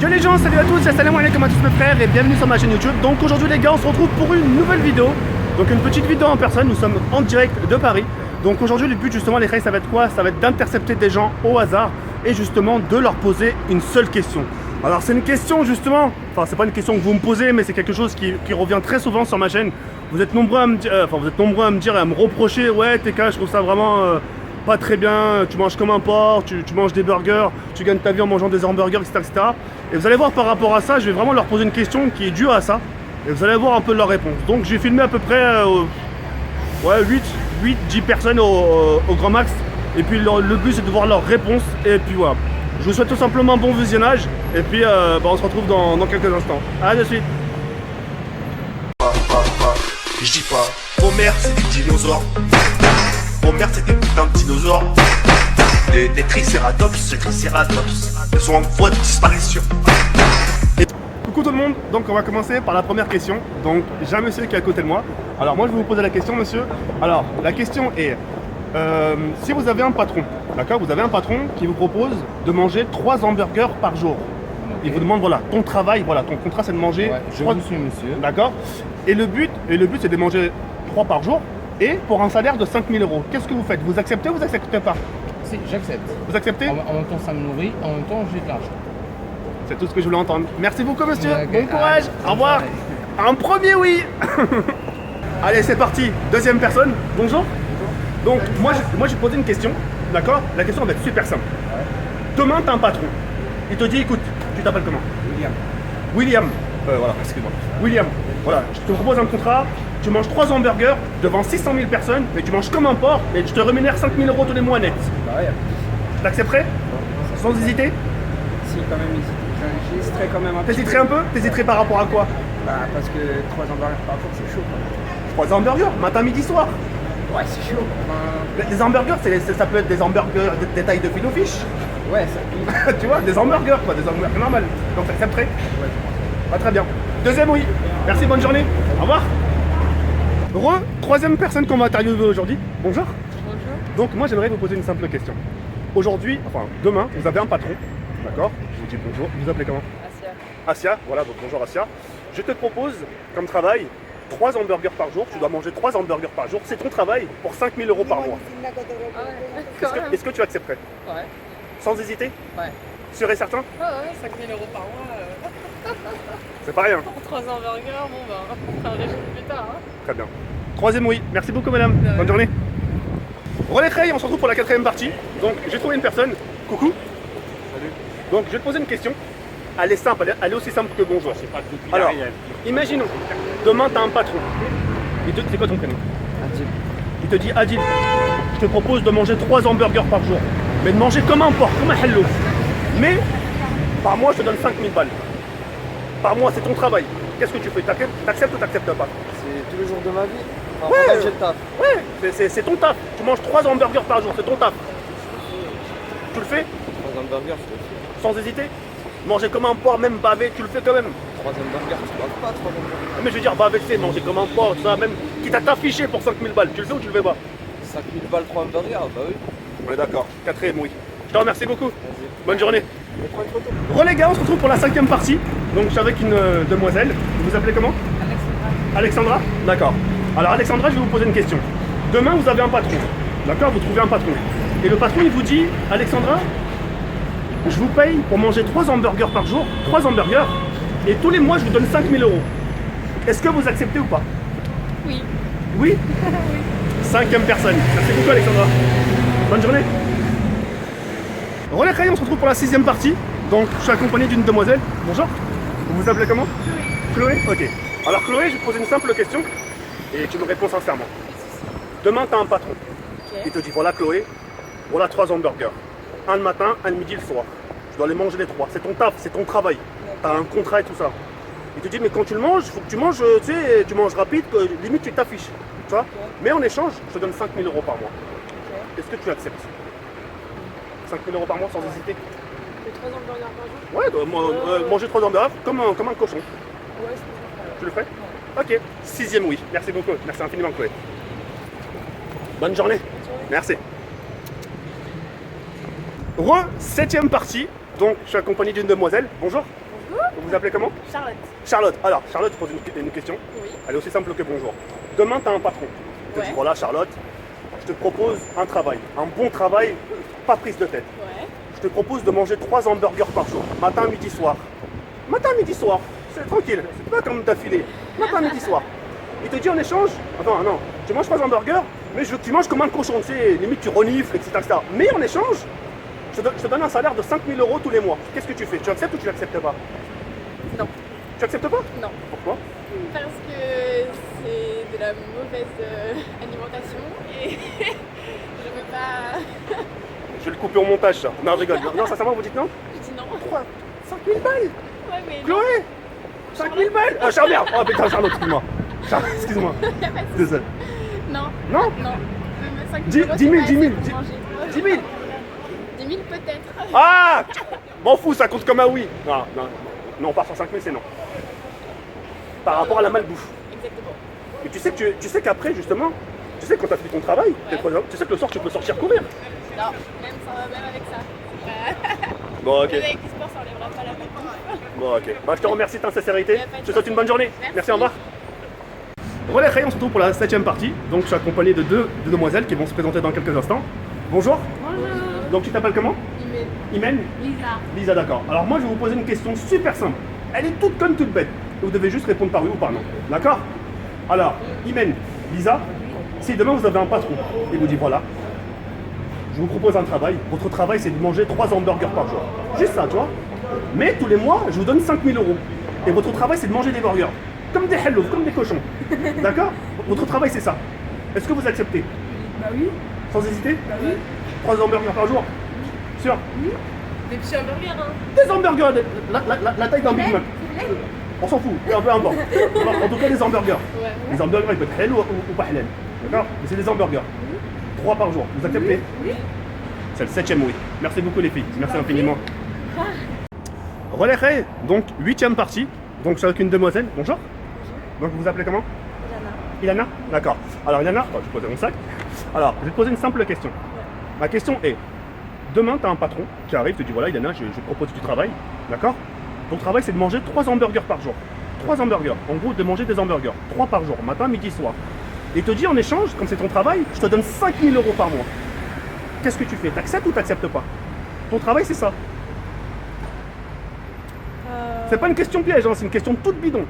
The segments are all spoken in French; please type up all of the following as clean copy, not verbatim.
Yo les gens, salut à tous, salam alaikum à tous mes frères et bienvenue sur ma chaîne YouTube. Donc aujourd'hui les gars, on se retrouve pour une nouvelle vidéo. Donc une petite vidéo en personne, nous sommes en direct de Paris. Donc aujourd'hui le but justement les frères, ça va être quoi? Ça va être d'intercepter des gens au hasard et justement de leur poser une seule question. Alors c'est une question justement, enfin c'est pas une question que vous me posez, mais c'est quelque chose qui revient très souvent sur ma chaîne. Vous êtes nombreux à me dire, et à me reprocher, ouais TK, je trouve ça vraiment pas très bien, tu manges comme un porc, tu manges des burgers, tu gagnes ta vie en mangeant des hamburgers, etc. Et vous allez voir par rapport à ça, je vais vraiment leur poser une question qui est due à ça. Et vous allez voir un peu leur réponse. Donc j'ai filmé à peu près 8-10 personnes au grand max. Et puis le but c'est de voir leurs réponses. Et puis voilà. Je vous souhaite tout simplement un bon visionnage. Et puis on se retrouve dans quelques instants. A de suite. Je dis pas, vos mères c'est des dinosaures. Vos mères c'est des putains de dinosaures. Des tricératops, ils sont en voie de disparition. Coucou tout le monde, donc on va commencer par la première question. Donc j'ai un monsieur qui est à côté de moi. Alors moi je vais vous poser la question monsieur. Alors la question est, si vous avez un patron, d'accord, vous avez un patron qui vous propose de manger 3 hamburgers par jour. Il vous demande voilà, ton travail, voilà, ton contrat c'est de manger 3... Je suis monsieur. D'accord. Et le but c'est de manger 3 par jour et pour un salaire de 5 000 €. Qu'est-ce que vous faites? Vous acceptez ou vous acceptez pas? Si, j'accepte. Vous acceptez? En même temps, ça me nourrit, en même temps, j'ai de l'argent. C'est tout ce que je voulais entendre. Merci beaucoup monsieur, Okay. bon courage, au revoir. Un premier oui. Allez c'est parti, deuxième personne, bonjour. Donc moi je vais te poser une question, d'accord? La question va être super simple. Demain tu as un patron, il te dit écoute, tu t'appelles comment? William, voilà, excuse-moi. William, voilà, je te propose un contrat, tu manges 3 hamburgers devant 600 000 personnes, mais tu manges comme un porc et je te rémunère 5 000 € tous les mois net. T'accepterais? Sans hésiter? Si, quand même, j'hésiterais quand même un peu. T'hésiterais un peu? T'hésiterais par rapport à quoi? Bah, parce que 3 hamburgers par jour, c'est chaud. Quoi. 3 hamburgers, matin, midi, soir. Ouais, c'est chaud. Enfin, Les hamburgers, ça peut être des hamburgers de taille de filet fish. ouais, ça Tu vois, des hamburgers quoi, des hamburgers normales. Donc t'accepterais? Ouais. Pas très bien. Deuxième oui. Merci, bonne journée. Au revoir. Troisième personne qu'on va interviewer aujourd'hui. Bonjour. Bonjour. Donc moi j'aimerais vous poser une simple question. Aujourd'hui, enfin demain, vous avez un patron. D'accord? Je vous dis bonjour. Vous vous appelez comment? Asia. Asia, voilà, donc bonjour Asia. Je te propose comme travail 3 hamburgers par jour. Tu dois manger 3 hamburgers par jour. C'est ton travail pour 5 000 € par mois. Ah ouais, quand même. Est-ce que tu accepterais? Ouais, Sans hésiter? ouais. Sûr et certain? Ouais, 5 000 € par mois. C'est pas rien. Pour 3 hamburgers, bon bah, on fera un régime plus tard. Hein. Très bien. Troisième oui. Merci beaucoup madame. De rien. Bonne journée. Relais Trey, on se retrouve pour la 4e partie. Donc j'ai trouvé une personne. Coucou. Salut. Donc je vais te poser une question. Elle est simple, elle est aussi simple que bonjour. Alors, imaginons, demain tu as un patron. C'est quoi ton prénom? Adil. Il te dit Adil, je te propose de manger 3 hamburgers par jour. Mais de manger comme un porc, comme un hello. Mais par mois je te donne 5 000 balles. Par mois c'est ton travail. Qu'est-ce que tu fais? T'acceptes ou t'acceptes pas? C'est tous les jours de ma vie. Enfin, Ouais. quand j'ai le taf. Ouais, c'est ton taf. Tu manges 3 hamburgers par jour, c'est ton taf. Tu le fais 3 hamburgers, je le fais. sans hésiter? Manger comme un porc, même bavé, tu le fais quand même. 3 hamburgers, tu baves pas 3 hamburgers. Mais je veux dire, bavé, c'est manger comme un porc, ça, même quitte à t'afficher pour 5 000 balles. Tu le fais ou tu le fais pas? 5 000 balles, 3 hamburgers, bah oui. On est d'accord. 4e, oui. Je te remercie beaucoup. Vas-y. Bonne journée. Je vais prendre une photo. Bon les gars, on se retrouve pour la 5e partie. Donc je suis avec une demoiselle. Vous vous appelez comment? Alexandra. D'accord. Alors Alexandra, je vais vous poser une question. Demain, vous avez un patron. D'accord? Vous trouvez un patron. Et le patron, il vous dit, Alexandra, je vous paye pour manger 3 hamburgers par jour, 3 hamburgers, et tous les mois, je vous donne 5 000 €. Est-ce que vous acceptez ou pas? Oui. Oui? Oui. 5e personne. Merci beaucoup Alexandra. Bonne journée. Relais Crayon, on se retrouve pour la 6e partie. Donc je suis accompagné d'une demoiselle. Bonjour. Vous vous appelez comment? Chloé. Ok. Alors Chloé, je vais te poser une simple question et tu me réponds sincèrement. Demain, tu as un patron. Ok. Il te dit voilà Chloé, voilà 3 hamburgers. Un le matin, un le midi, le soir. Tu dois les manger les 3. C'est ton taf, c'est ton travail. Tu as un contrat et tout ça. Il te dit mais quand tu le manges, il faut que tu manges, tu sais, tu manges rapide, que limite tu t'affiches. Tu vois? Mais en échange, je te donne 5 000 € par mois. Est-ce que tu acceptes? 5 000 € par mois sans hésiter? C'est 3 hamburgers par jour? Ouais, manger 3 hamburgers comme un cochon. Ouais, c'est Tu le fais? Ok. 6e oui. Merci beaucoup. Merci infiniment Chloé. Bonne journée. Merci. 7e partie. Donc je suis accompagné d'une demoiselle. Bonjour. Vous vous appelez comment? Charlotte. Charlotte. Alors, Charlotte, je pose une question. Oui. Elle est aussi simple que bonjour. Demain, tu as un patron. Il te dit, Ouais. voilà, Charlotte, je te propose un travail. Un bon travail, pas prise de tête. Ouais. Je te propose de manger 3 hamburgers par jour. Matin, midi, soir. Matin, midi, soir. C'est tranquille. C'est pas comme d'affilée. Matin, midi, soir. Il te dit en échange, attends, non, tu manges 3 hamburgers, mais je veux que tu manges comme un cochon, tu sais, limite tu renifles, etc., etc. Mais en échange, je te donne un salaire de 5 000 € tous les mois. Qu'est-ce que tu fais? Tu acceptes ou tu n'acceptes pas? Non. Tu acceptes pas? Non. Pourquoi? Parce que c'est de la mauvaise alimentation et je veux pas. Je vais le couper au montage, ça. Non, je rigole. Non, sincèrement, vous dites non? Je dis non. 5 000 balles? Ouais, mais. Chloé 5 000 balles? Ah, Charles, oh putain, Charlotte, excuse-moi. Excuse-moi. Y a pas de souci. Désolé. Non. Non? Non. 5 10 000 10 000, 10 000, 10 10 000. 10 000 peut-être. Ah! M'en fous, ça compte comme un oui. Non, non, non, on part sur 5 000, c'est non. Par rapport à la malbouffe. Exactement. Et tu sais qu'après, justement, tu sais quand t'as fait ton travail, tu sais que le soir, tu peux sortir courir. Non, même avec ça. Bon, ok. Même avec du sport, ça enlèvera pas la malbouffe. Bon, ok. Bah, je te remercie de ta sincérité. Y a pas de Je te souhaite une bonne journée. Merci, au revoir. Voilà, on se retrouve pour la 7ème partie. Donc, je suis accompagné de deux demoiselles qui vont se présenter dans quelques instants. Bonjour. Bonjour. Donc, tu t'appelles comment? Imen? Lisa. Lisa, d'accord. Alors, moi, je vais vous poser une question super simple. Elle est toute conne, toute bête. Vous devez juste répondre par oui ou par non. D'accord? Alors, Imen, Lisa, si demain vous avez un patron et vous dit voilà, je vous propose un travail. Votre travail, c'est de manger 3 hamburgers par jour. Juste ça, tu vois. Mais tous les mois, je vous donne 5 000 €. Et votre travail, c'est de manger des burgers. Comme des hellos, comme des cochons. D'accord? Votre travail, c'est ça. Est-ce que vous acceptez? Bah oui, Sans hésiter? bah oui. 3 hamburgers par jour? Sûr? Des petits hamburgers, hein. Des hamburgers, la taille d'un Big Mac. On s'en fout, peu importe. En tout cas, des hamburgers. Ouais. Les hamburgers, ils peuvent être halal ou pas halal. D'accord? Mais c'est des hamburgers. 3 par jour. Vous acceptez? Oui. C'est le 7ème oui. Merci beaucoup les filles. Merci infiniment. Relais, donc 8ème partie. Donc je suis avec une demoiselle. Bonjour. Donc vous vous appelez comment? Ilana. D'accord. Alors Ilana, je vais poser mon sac. Alors, je vais te poser une simple question. Ma question est, demain tu as un patron qui arrive, te dit voilà Ilana, je te propose du travail. D'accord? Ton travail c'est de manger 3 hamburgers par jour. 3 hamburgers. En gros, de manger des hamburgers. 3 par jour, matin, midi, soir. Et il te dit en échange, comme c'est ton travail, je te donne 5 000 € par mois. Qu'est-ce que tu fais? T'acceptes ou t'acceptes pas? Ton travail c'est ça. C'est pas une question piège, hein, c'est une question toute bidon.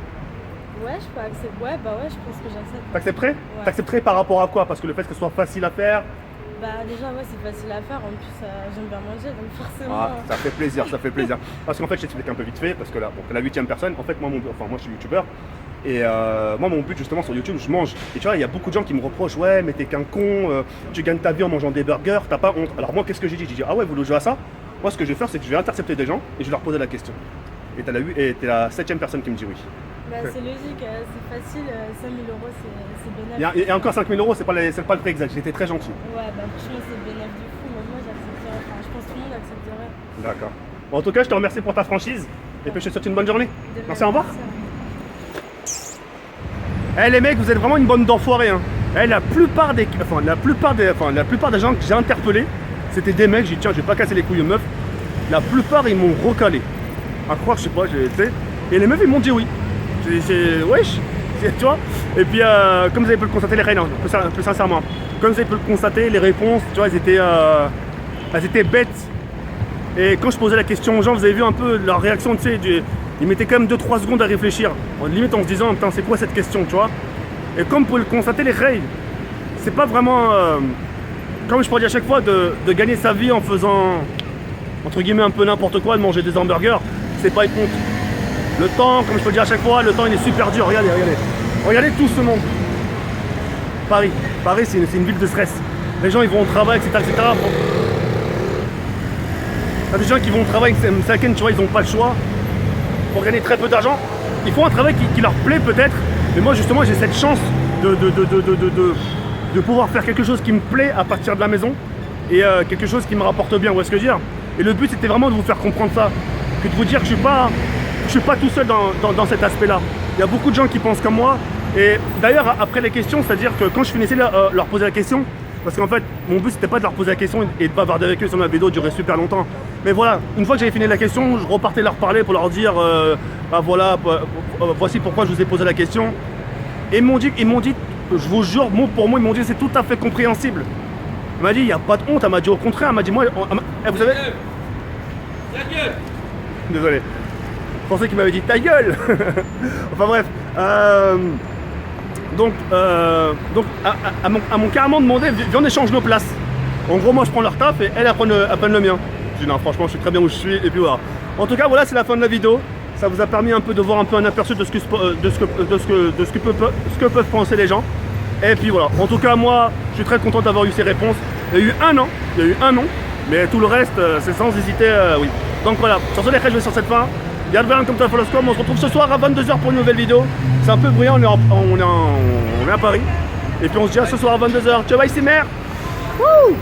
Ouais, je peux accepter. Ouais, bah ouais, je pense que j'accepte. T'accepterais? T'accepterais par rapport à quoi? Parce que le fait que ce soit facile à faire. Bah déjà, ouais, c'est facile à faire. En plus, j'aime bien manger, donc forcément. Ah, ça fait plaisir, ça fait plaisir. Parce qu'en fait, je t'explique un peu vite fait, parce que là, bon, t'es la 8ème personne. En fait, moi, moi je suis youtubeur. Et moi, mon but justement sur YouTube, je mange. Et tu vois, il y a beaucoup de gens qui me reprochent, ouais, mais t'es qu'un con, tu gagnes ta vie en mangeant des burgers, t'as pas honte. Alors moi, qu'est-ce que j'ai dit? J'ai dit, ah ouais, vous voulez jouer à ça? Moi, ce que je vais faire, c'est que je vais intercepter des gens et je vais leur poser la question. Et t'es la 7ème personne qui me dit oui. Bah, c'est logique, c'est facile. 5 000 € c'est bénéfique. Et encore 5 000 €, c'est pas le prix exact. J'étais très gentil. Ouais, bah franchement, c'est bénéfique du fou. Moi, j'accepterais. Enfin, je pense que tout le monde accepterait. D'accord. Bon, en tout cas, je te remercie pour ta franchise. Et puis je te souhaite une bonne journée. De Merci, même, au revoir. merci. Eh les mecs, vous êtes vraiment une bande d'enfoirés. Hein. Eh, la plupart des gens que j'ai interpellés, c'était des mecs. J'ai dit tiens, je vais pas casser les couilles aux meufs. La plupart, ils m'ont recalé. À croire, je sais pas, tu sais. Et les meufs, ils m'ont dit oui. Wesh, tu vois. Et puis, comme vous avez pu le constater, les réponses, plus sincèrement, comme vous avez pu le constater, les réponses, tu vois, elles étaient bêtes. Et quand je posais la question aux gens, vous avez vu un peu leur réaction, tu sais, ils mettaient quand même 2-3 secondes à réfléchir. Limite en se disant, putain, c'est quoi cette question, tu vois. Et comme vous pouvez le constater, les règles, c'est pas vraiment, comme je pourrais dire à chaque fois, de gagner sa vie en faisant, entre guillemets, un peu n'importe quoi, de manger des hamburgers, c'est pas être honte. Le temps, comme je peux le dire à chaque fois, le temps il est super dur. Regardez, regardez. Regardez tout ce monde. Paris, c'est une ville de stress. Les gens ils vont au travail, etc. Il y a des gens qui vont au travail, tu vois, ils n'ont pas le choix. Pour gagner très peu d'argent, ils font un travail qui leur plaît peut-être. Mais moi justement j'ai cette chance de pouvoir faire quelque chose qui me plaît à partir de la maison. Et quelque chose qui me rapporte bien, vous voyez ce que je veux dire. Et le but c'était vraiment de vous faire comprendre ça. Que de vous dire que je suis pas tout seul dans cet aspect-là. Il y a beaucoup de gens qui pensent comme moi. Et d'ailleurs, après les questions, c'est-à-dire que quand je finissais leur poser la question, Parce qu'en fait, mon but c'était pas de leur poser la question et de bavarder avec eux sur ma vidéo, durer super longtemps. Mais voilà, une fois que j'avais fini la question, je repartais leur parler pour leur dire bah voilà, voici pourquoi je vous ai posé la question. Et ils m'ont dit, je vous jure, mot pour mot, ils m'ont dit c'est tout à fait compréhensible. Elle m'a dit, il n'y a pas de honte, elle m'a dit au contraire, elle m'a dit moi, vous savez. Ta gueule. Désolé. Je pensais qu'il m'avait dit ta gueule. Enfin bref. Donc, m'ont carrément demandé, viens on échange nos places. En gros, moi je prends leur taf et elle prenne le mien. Je dis non, franchement, je suis très bien où je suis. Et puis voilà. En tout cas, voilà, c'est la fin de la vidéo. Ça vous a permis un peu de voir un peu un aperçu de ce que peuvent penser les gens. Et puis voilà. En tout cas, moi, je suis très content d'avoir eu ces réponses. Il y a eu un non, mais tout le reste, c'est sans hésiter, oui. Donc voilà. Sur ce, les frères, je vais sur cette fin. Bienvenue comme toi, Foloscom. On se retrouve ce soir à 22h pour une nouvelle vidéo. C'est un peu bruyant, on est à Paris. Et puis on se dit à ce soir à 22h. Ciao, bye, c'est mère. Wouh.